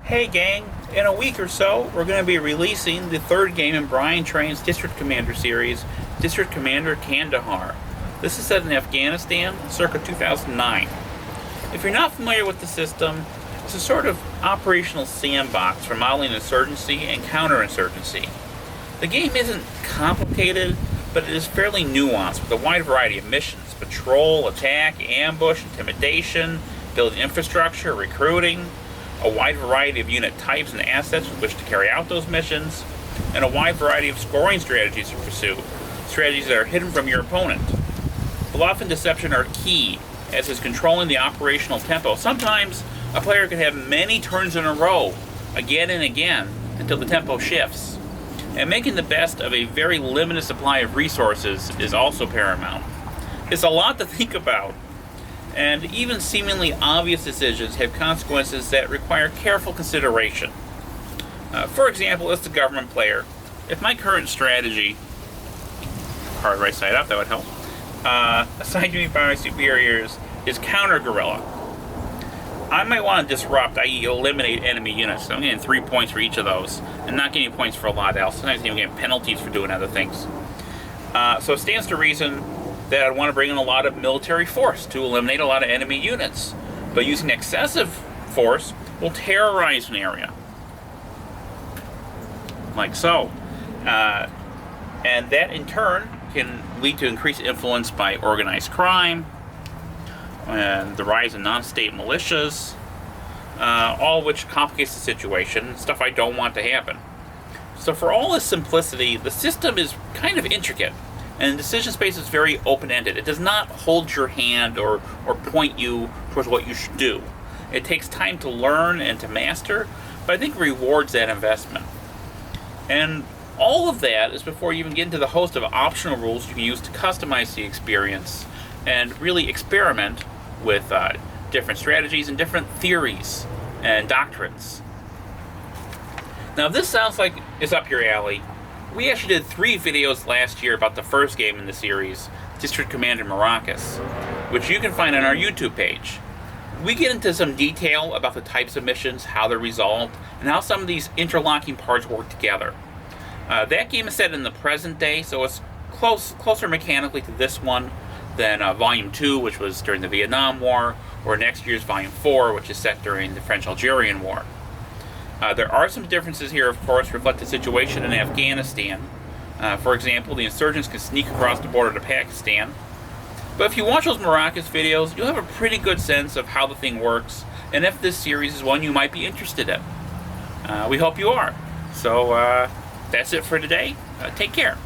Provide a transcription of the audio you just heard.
Hey gang, in a week or so, we're going to be releasing the third game in Brian Train's District Commander series, District Commander Kandahar. This is set in Afghanistan, circa 2009. If you're not familiar with the system, it's a sort of operational sandbox for modeling insurgency and counterinsurgency. The game isn't complicated, but it is fairly nuanced with a wide variety of missions: patrol, attack, ambush, intimidation, building infrastructure, recruiting, a wide variety of unit types and assets with which to carry out those missions, and a wide variety of scoring strategies to pursue, strategies that are hidden from your opponent. Bluff and deception are key, as is controlling the operational tempo. Sometimes a player can have many turns in a row, again and again, until the tempo shifts. And making the best of a very limited supply of resources is also paramount. It's a lot to think about, and even seemingly obvious decisions have consequences that require careful consideration. For example, as the government player, if my current strategy, card right side up, that would help, assigned to me by my superiors, is counter-guerrilla, I might want to disrupt, i.e. eliminate enemy units. So I'm getting 3 points for each of those, and not getting points for a lot else. Sometimes even getting penalties for doing other things. So it stands to reason that I'd want to bring in a lot of military force to eliminate a lot of enemy units. But using excessive force will terrorize an area. Like so. And that in turn can lead to increased influence by organized crime, and the rise of non-state militias, all of which complicates the situation, stuff I don't want to happen. So for all this simplicity, the system is kind of intricate, and the decision space is very open-ended. It does not hold your hand or point you towards what you should do. It takes time to learn and to master, but I think rewards that investment. And all of that is before you even get into the host of optional rules you can use to customize the experience and really experiment with different strategies and different theories and doctrines. Now, if this sounds like it's up your alley, we actually did 3 videos last year about the first game in the series, District Commander Maracas, which you can find on our YouTube page. We get into some detail about the types of missions, how they're resolved, and how some of these interlocking parts work together. That game is set in the present day, so it's closer mechanically to this one than Volume 2, which was during the Vietnam War, or next year's Volume 4, which is set during the French-Algerian War. There are some differences here, of course, reflect the situation in Afghanistan. For example, the insurgents can sneak across the border to Pakistan. But if you watch those Maracas videos, you'll have a pretty good sense of how the thing works, and if this series is one you might be interested in. We hope you are. So, that's it for today. Take care.